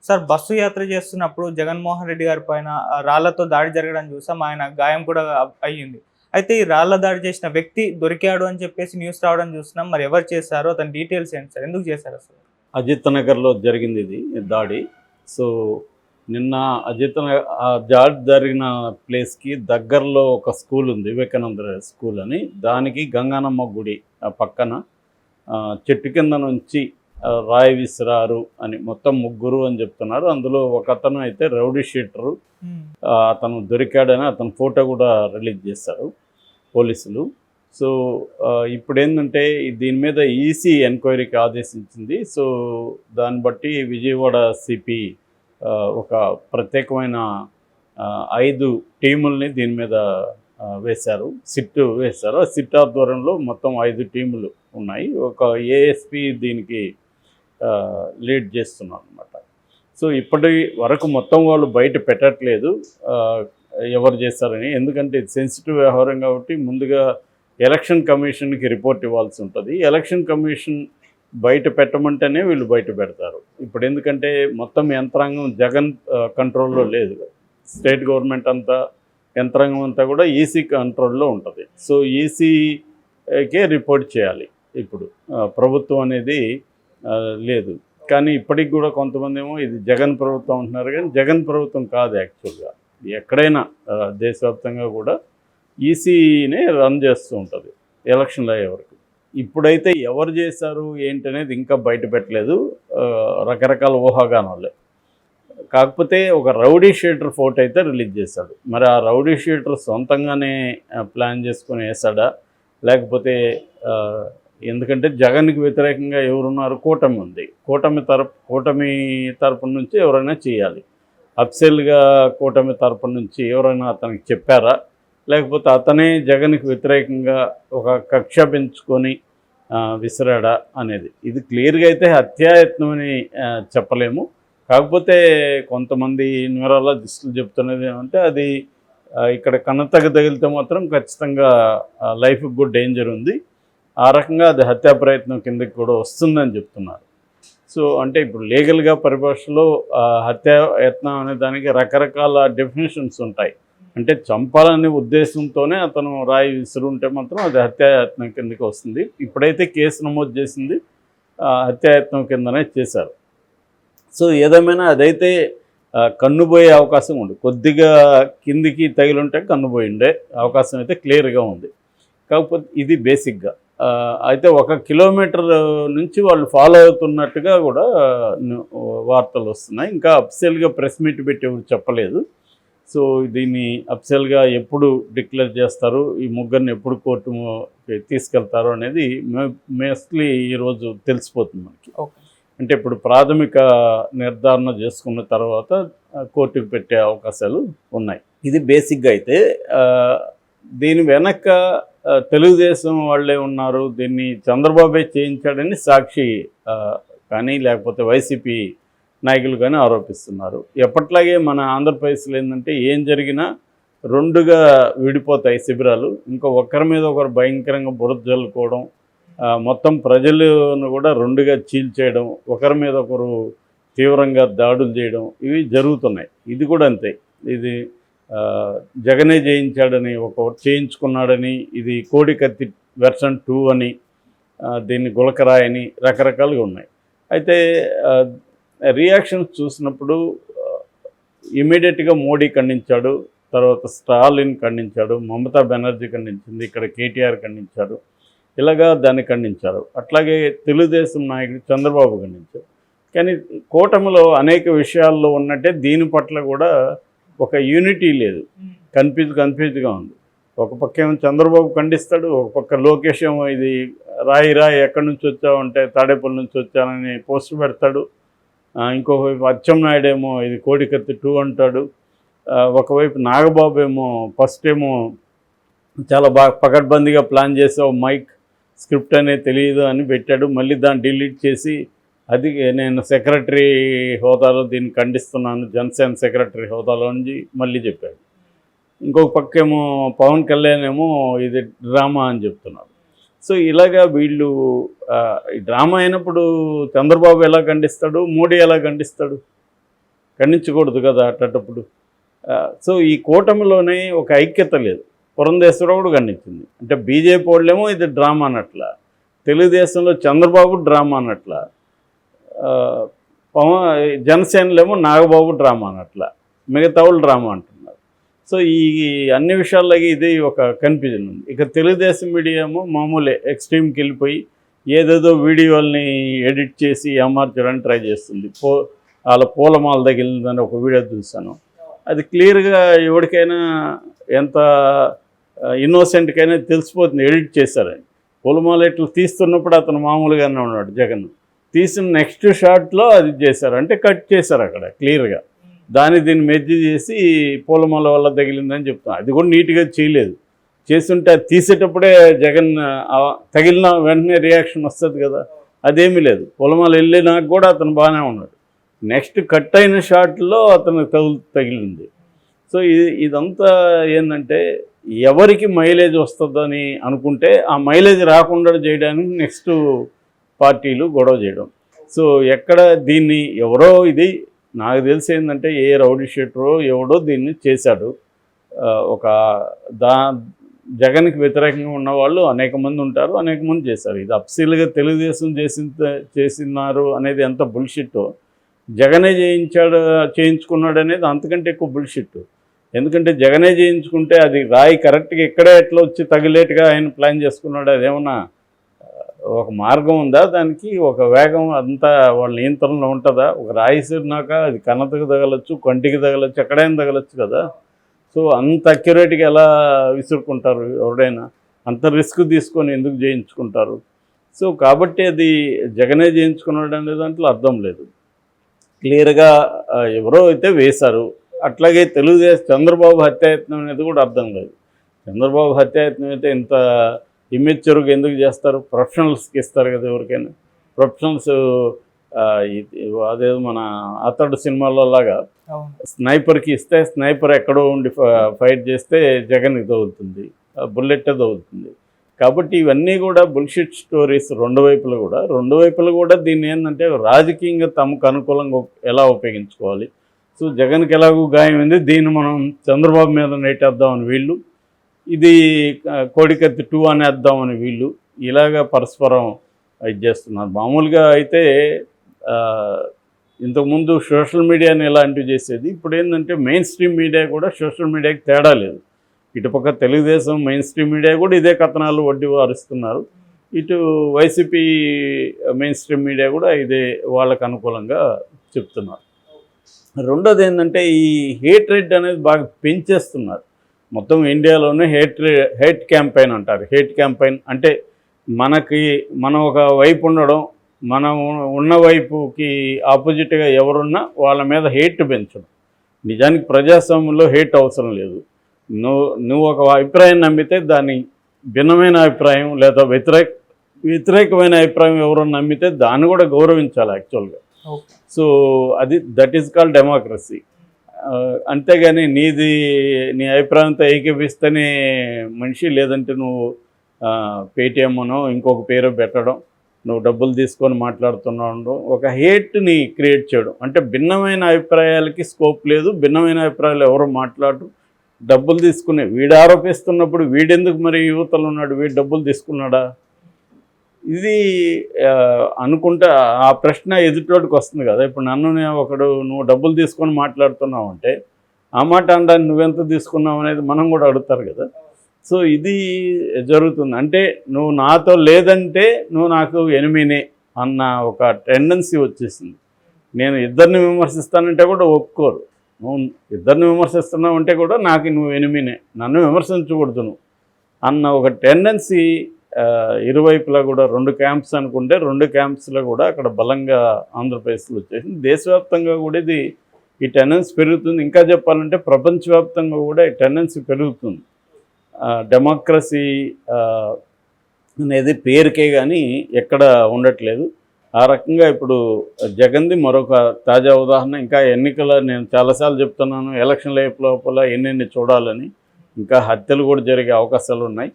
Sir bus యాత్ర చేస్తున్నప్పుడు జగన్మోహన్ రెడ్డి గారి పైన రాళ్లతో దాడి జరగడం చూసాం. ఆయన గాయం కూడా అయ్యింది. అయితే ఈ రాళ్ల దాడి చేసిన వ్యక్తి దొరికాడు అని చెప్పేసి న్యూస్ రావడం చూస్తున్నాం. మరి ఎవరు చేశారో అతని డీటెయిల్స్ ఏంటి సార్? ఎందుకు చేశారు అసలు? అజిత్ నగర్లో జరిగింది ఇది దాడి. సో నిన్న ఆ దాడి జరిగిన ప్లేస్కి దగ్గరలో ఒక స్కూల్ ఉంది, వివేకానంద స్కూల్ అని. దానికి గంగానమ్మ గుడి పక్కన చెట్టు కింద నుంచి రాయి విసిరారు అని మొత్తం ముగ్గురు అని చెప్తున్నారు. అందులో ఒక అతను అయితే రౌడీ షీటరు, అతను దొరికాడని అతను ఫోటో కూడా రిలీజ్ చేశారు పోలీసులు. సో ఇప్పుడు ఏంటంటే దీని మీద ఈసీ ఎంక్వైరీకి ఆదేశించింది. సో దాన్ని బట్టి విజయవాడ సిపి ఒక ప్రత్యేకమైన 5 టీముల్ని దీని మీద వేశారు, సిట్ వేశారు. ఆ సిట్ ఆధ్వర్యంలో మొత్తం 5 టీములు ఉన్నాయి. ఒక ఏఎస్పి దీనికి లీడ్ చేస్తున్నారు అనమాట. సో ఇప్పటి వరకు మొత్తం వాళ్ళు బయట పెట్టట్లేదు ఎవరు చేశారని, ఎందుకంటే ఇది సెన్సిటివ్ వ్యవహారం కాబట్టి ముందుగా ఎలక్షన్ కమిషన్కి రిపోర్ట్ ఇవ్వాల్సి ఉంటుంది. ఎలక్షన్ కమిషన్ బయట పెట్టమంటేనే వీళ్ళు బయట పెడతారు. ఇప్పుడు ఎందుకంటే మొత్తం యంత్రాంగం జగన్ కంట్రోల్లో లేదు, స్టేట్ గవర్నమెంట్ అంతా యంత్రాంగం అంతా కూడా ఈసీ కంట్రోల్లో ఉంటుంది. సో ఈసీకే రిపోర్ట్ చేయాలి. ఇప్పుడు ప్రభుత్వం అనేది లేదు. కానీ ఇప్పటికి కూడా కొంతమంది ఏమో ఇది జగన్ ప్రభుత్వం అంటున్నారు, కానీ జగన్ ప్రభుత్వం కాదు. యాక్చువల్గా ఎక్కడైనా దేశవ్యాప్తంగా కూడా ఈసీనే రన్ చేస్తూ ఉంటుంది ఎలక్షన్లు అయ్యే వరకు. ఇప్పుడైతే ఎవరు చేశారు ఏంటనేది ఇంకా బయట పెట్టలేదు, రకరకాల ఊహాగానాలే. కాకపోతే ఒక రౌడీ షీటర్ ఫోటో అయితే రిలీజ్ చేశాడు. మరి ఆ రౌడీ షీటర్ సొంతంగానే ప్లాన్ చేసుకొని వేసాడా, లేకపోతే ఎందుకంటే జగన్కి వ్యతిరేకంగా ఎవరున్నారు, కూటమి ఉంది, కూటమి తరపు నుంచి ఎవరైనా చేయాలి. అఫ్సెల్గా కూటమి తరపు నుంచి ఎవరైనా అతనికి చెప్పారా, లేకపోతే అతనే జగన్కి వ్యతిరేకంగా ఒక కక్ష పెంచుకొని విసిరాడా అనేది. ఇది క్లియర్గా అయితే హత్యాయత్నమని చెప్పలేము. కాకపోతే కొంతమంది న్యూరాలజిస్టులు చెప్తున్నది ఏమంటే అది ఇక్కడ కన్నతగ తగిలితే మాత్రం ఖచ్చితంగా లైఫ్కి కూడా డేంజర్ ఉంది, ఆ రకంగా అది హత్యా ప్రయత్నం కిందకి కూడా వస్తుందని చెప్తున్నారు. సో అంటే ఇప్పుడు లీగల్గా పరిభాషలో హత్యాయత్నం అనే దానికి రకరకాల డెఫినేషన్స్ ఉంటాయి. అంటే చంపాలనే ఉద్దేశంతోనే అతను రాయి విసురుంటే మాత్రం అది హత్యాయత్నం కిందకి వస్తుంది. ఇప్పుడైతే కేసు నమోదు చేసింది హత్యాయత్నం కిందనే చేశారు. సో ఏదేమైనా అదైతే కన్నుపోయే అవకాశం ఉంది, కొద్దిగా కిందికి తగిలింటే కన్నుపోయిండే అవకాశం అయితే క్లియర్గా ఉంది. కాకపోతే ఇది బేసిక్గా అయితే 1 కిలోమీటర్ నుంచి వాళ్ళు ఫాలో అవుతున్నట్టుగా కూడా వార్తలు వస్తున్నాయి. ఇంకా అఫీషియల్గా ప్రెస్ మీట్ పెట్టి ఎవరు చెప్పలేదు. సో దీన్ని అఫీషియల్గా ఎప్పుడు డిక్లేర్ చేస్తారు, ఈ ముగ్గురిని ఎప్పుడు కోర్టు తీసుకెళ్తారు అనేది మోస్ట్లీ ఈరోజు తెలిసిపోతుంది మనకి. అంటే ఇప్పుడు ప్రాథమిక నిర్ధారణ చేసుకున్న తర్వాత కోర్టుకు పెట్టే అవకాశాలు ఉన్నాయి. ఇది బేసిక్గా అయితే దీని వెనక తెలుగుదేశం వాళ్ళే ఉన్నారు, దీన్ని చంద్రబాబే చేయించాడని సాక్షి కానీ లేకపోతే వైసీపీ నాయకులు కానీ ఆరోపిస్తున్నారు. ఎప్పట్లాగే మన ఆంధ్రప్రదేశ్లో ఏంటంటే ఏం జరిగినా 2గా విడిపోతాయి శిబిరాలు. ఇంకా ఒకరి మీద ఒకరు భయంకరంగా బురద జల్లుకోవడం, మొత్తం ప్రజలను కూడా 2గా చీల్చేయడం, ఒకరి మీద ఒకరు తీవ్రంగా దాడులు చేయడం, ఇవి జరుగుతున్నాయి. ఇది కూడా అంతే. ఇది జగనే జయించాడని, చేయించుకున్నాడని, ఇది కోడికత్తి వెర్షన్ 2 అని, దీన్ని గులకరాయని రకరకాలుగా ఉన్నాయి. అయితే రియాక్షన్స్ చూసినప్పుడు ఇమీడియట్గా మోడీ ఖండించాడు, తర్వాత స్టాలిన్ ఖండించాడు, మమతా బెనర్జీ ఖండించింది, ఇక్కడ కేటీఆర్ ఖండించాడు, ఇలాగా దాన్ని ఖండించారు. అట్లాగే తెలుగుదేశం నాయకుడు చంద్రబాబు ఖండించారు. కానీ కూటమిలో అనేక విషయాల్లో ఉన్నట్టే దీని పట్ల కూడా ఒక యూనిటీ లేదు, కన్ఫ్యూజ్గా ఉంది. ఒక పక్క ఏమో చంద్రబాబు ఖండిస్తాడు, ఒక పక్క లోకేష్ ఏమో ఇది రాయి ఎక్కడి నుంచి వచ్చావంటే తాడేపల్లి నుంచి వచ్చానని పోస్ట్ పెడతాడు, ఇంకొక వైపు అచ్చెన్నాయుడు ఏమో ఇది కోడికత్తి 2 అంటాడు, ఒకవైపు నాగబాబు ఏమో ఫస్ట్ ఏమో చాలా బాగా పకడ్బందీగా ప్లాన్ చేసావు, మైక్ స్క్రిప్ట్ అనేది తెలియదు అని పెట్టాడు, మళ్ళీ దాన్ని డిలీట్ చేసి అది నేను సెక్రటరీ హోదాలో దీన్ని ఖండిస్తున్నాను, జనసేన సెక్రటరీ హోదాలో అని మళ్ళీ చెప్పాడు. ఇంకొక పక్కేమో పవన్ కళ్యాణ్ ఏమో ఇది డ్రామా అని చెప్తున్నారు. సో ఇలాగా వీళ్ళు డ్రామా అయినప్పుడు చంద్రబాబు ఎలా ఖండిస్తాడు, మోడీ ఎలా ఖండిస్తాడు? ఖండించకూడదు కదా అట్టప్పుడు. సో ఈ కూటమిలోనే ఒక ఐక్యత లేదు. పురంధేశ్వరరావు కూడా ఖండించింది. అంటే బీజేపీ వాళ్ళేమో ఇది డ్రామా అన్నట్ల, తెలుగుదేశంలో చంద్రబాబు డ్రామా అన్నట్ల, జనసేనలేమో నాగబాబు డ్రామా అన్నట్ల, మిగతా వాళ్ళు డ్రామా అంటున్నారు. సో ఈ అన్ని విషయాల్లోకి ఇది ఒక కన్ఫ్యూజన్ ఉంది. ఇక తెలుగుదేశం మీడియా ఏమో మామూలే ఎక్స్ట్రీమ్కి వెళ్ళిపోయి ఏదేదో వీడియోల్ని ఎడిట్ చేసి అమర్చడానికి ట్రై చేస్తుంది. వాళ్ళ పూలమాల తగిలిందని ఒక వీడియో చూశాను. అది క్లియర్గా ఎవరికైనా ఎంత ఇన్నోసెంట్కైనా తెలిసిపోతుంది ఎడిట్ చేశారని. పూలమాల ఇట్లా తీస్తున్నప్పుడు అతను మామూలుగానే ఉన్నాడు జగన్. తీసిన నెక్స్ట్ షాట్లో అది చేశారు, అంటే కట్ చేశారు అక్కడ క్లియర్గా. దీన్ని మెర్జీ చేసి పూలమాల వల్ల తగిలిందని చెప్తాను. అది కూడా నీట్గా చేయలేదు. చేస్తుంటే అది తీసేటప్పుడే జగన్ తగిలిన వెంటనే రియాక్షన్ వస్తుంది కదా, అదేమీ లేదు. పూలమాల వెళ్ళినాక కూడా అతను బాగానే ఉన్నాడు. నెక్స్ట్ కట్ అయిన షాట్లో అతను తగిలింది. సో ఇదంతా ఏంటంటే ఎవరికి మైలేజ్ వస్తుందని అనుకుంటే ఆ మైలేజ్ రాకుండా చేయడానికి నెక్స్ట్ పార్టీలు గొడవ చేయడం. సో ఎక్కడ దీన్ని ఎవరో ఇది నాకు తెలిసి ఏంటంటే ఏ రౌడీ షీటరో ఎవడో దీన్ని చేశాడు. ఒక జగన్కి వ్యతిరేకంగా ఉన్నవాళ్ళు అనేక మంది ఉంటారు, అనేక మంది చేశారు. ఇది అప్సీలుగా తెలుగుదేశం చేసినారు అనేది ఎంత బుల్షిట్టో, జగనే చేయించుకున్నాడు అనేది అంతకంటే ఎక్కువ బుల్షిట్. ఎందుకంటే జగనే చేయించుకుంటే అది రాయి కరెక్ట్గా ఇక్కడే ఎట్లా వచ్చి తగిలేట్టుగా ఆయన ప్లాన్ చేసుకున్నాడు. అదేమన్నా ఒక మార్గం ఉందా దానికి? ఒక వేగం అంతా వాళ్ళ నియంత్రణలో ఉంటుందా? ఒక రాయి సిరినాక అది కన్నతకు తగలచ్చు, కంటికి తగలచ్చు, ఎక్కడైనా తగలచ్చు కదా. సో అంత అక్యురేట్గా ఎలా విసురుకుంటారు ఎవరైనా? అంత రిస్క్ తీసుకొని ఎందుకు చేయించుకుంటారు? సో కాబట్టి అది జగనే చేయించుకున్నాడు అనే దాంట్లో అర్థం లేదు. క్లియర్గా ఎవరో అయితే వేశారు. అట్లాగే తెలుగుదేశం చంద్రబాబు హత్యాయత్నం అనేది కూడా అర్థం లేదు. చంద్రబాబు హత్యాయత్నం అయితే ఇంత ఇమ్మెచ్యూర్గా ఎందుకు చేస్తారు? ప్రొఫెషనల్స్కి ఇస్తారు కదా ఎవరికైనా. ప్రొఫెషనల్స్ అదేదో మన అతడు సినిమాలో లాగా స్నైపర్కి ఇస్తే స్నైపర్ ఎక్కడో ఉండి ఫైట్ చేస్తే జగన్కి తగులుతుంది, బుల్లెట్టే తగులుతుంది. కాబట్టి ఇవన్నీ కూడా బుల్షిట్ స్టోరీస్. రెండు వైపులు కూడా దీన్ని ఏంటంటే రాజకీయంగా తమకు అనుకూలంగా ఎలా ఉపయోగించుకోవాలి. సో జగన్కి ఎలాగో గాయమైంది, దీన్ని మనం చంద్రబాబు మీద నెట్టేద్దామని వీళ్ళు, ఇది కోడికత్తి 2 అనేద్దామని వీళ్ళు, ఇలాగా పరస్పరం ఇది చేస్తున్నారు. మామూలుగా అయితే ఇంతకుముందు సోషల్ మీడియాని ఇలాంటివి చేసేది. ఇప్పుడు ఏంటంటే మెయిన్ స్ట్రీమ్ మీడియా కూడా సోషల్ మీడియాకి తేడా లేదు. ఇటుపక్క తెలుగుదేశం మెయిన్ స్ట్రీమ్ మీడియా కూడా ఇదే కథనాలు వడ్డీ వారుస్తున్నారు. ఇటు వైసీపీ మెయిన్ స్ట్రీమ్ మీడియా కూడా ఇదే వాళ్ళకు అనుకూలంగా చెప్తున్నారు. రెండోది ఏంటంటే ఈ హేట్రెడ్ అనేది బాగా పెంచేస్తున్నారు. మొత్తం ఇండియాలోనే హేట్ క్యాంపెయిన్ అంటారు. హేట్ క్యాంపెయిన్ అంటే మనం ఒక వైపు ఉండడం, మనం ఉన్న వైపుకి ఆపోజిట్గా ఎవరున్నా వాళ్ళ మీద హేట్ పెంచడం. నిజానికి ప్రజాస్వామ్యంలో హేట్ అవసరం లేదు. నువ్వు ఒక అభిప్రాయం నమ్మితే దాన్ని భిన్నమైన అభిప్రాయం లేదా వ్యతిరేకమైన అభిప్రాయం ఎవరన్నా నమ్మితే దాన్ని కూడా గౌరవించాలి యాక్చువల్గా. So that is called democracy. అంతేగాని నీ అభిప్రాయంతో ఏకీపిస్తేనే మనిషి, లేదంటే నువ్వు పేటీఎంనో ఇంకొక పేరు పెట్టడం, నువ్వు డబ్బులు తీసుకొని మాట్లాడుతున్నావు, ఒక హేట్ని క్రియేట్ చేయడం. అంటే భిన్నమైన అభిప్రాయాలకి స్కోప్ లేదు, భిన్నమైన అభిప్రాయాలు ఎవరు మాట్లాడరు. డబ్బులు తీసుకునే వీడు ఆరోపిస్తున్నప్పుడు వీడెందుకు మరి యువతలు ఉన్నాడు, వీడు డబ్బులు తీసుకున్నాడా? ఇది అనుకుంటే ఆ ప్రశ్న ఎదుటోడికి వస్తుంది కదా. ఇప్పుడు నువ్వు డబ్బులు తీసుకొని మాట్లాడుతున్నావు అంటే ఆ మాట అనడానికి నువ్వెంత తీసుకున్నావు అనేది మనం కూడా అడుగుతారు కదా. సో ఇది జరుగుతుంది. అంటే నువ్వు నాతో లేదంటే నువ్వు నాకు ఎనిమినే అన్న ఒక టెండెన్సీ వచ్చేసింది. నేను ఇద్దరిని విమర్శిస్తానంటే కూడా ఒప్పుకోరు. నువ్వు ఇద్దరిని విమర్శిస్తున్నావు అంటే కూడా నాకు నువ్వు ఎనిమినే, నన్ను విమర్శించకూడదు నువ్వు అన్న ఒక టెండెన్సీ ఇరువైపులా కూడా 2 క్యాంప్స్ అనుకుంటే 2 క్యాంప్స్లో కూడా అక్కడ బలంగా ఆంధ్రప్రదేశ్లో వచ్చేసింది. దేశవ్యాప్తంగా కూడా ఈ టెండెన్సీ పెరుగుతుంది. ఇంకా చెప్పాలంటే ప్రపంచవ్యాప్తంగా కూడా ఈ టెండెన్సీ పెరుగుతుంది. డెమోక్రసీ అనేది పేరుకే కానీ ఎక్కడ ఉండట్లేదు. ఆ రకంగా ఇప్పుడు జగన్ది మరొక తాజా ఉదాహరణ. ఇంకా నేను చాలాసార్లు చెప్తున్నాను, ఎలక్షన్ లోపల ఎన్నెన్ని చూడాలని. ఇంకా హత్యలు కూడా జరిగే అవకాశాలు ఉన్నాయి.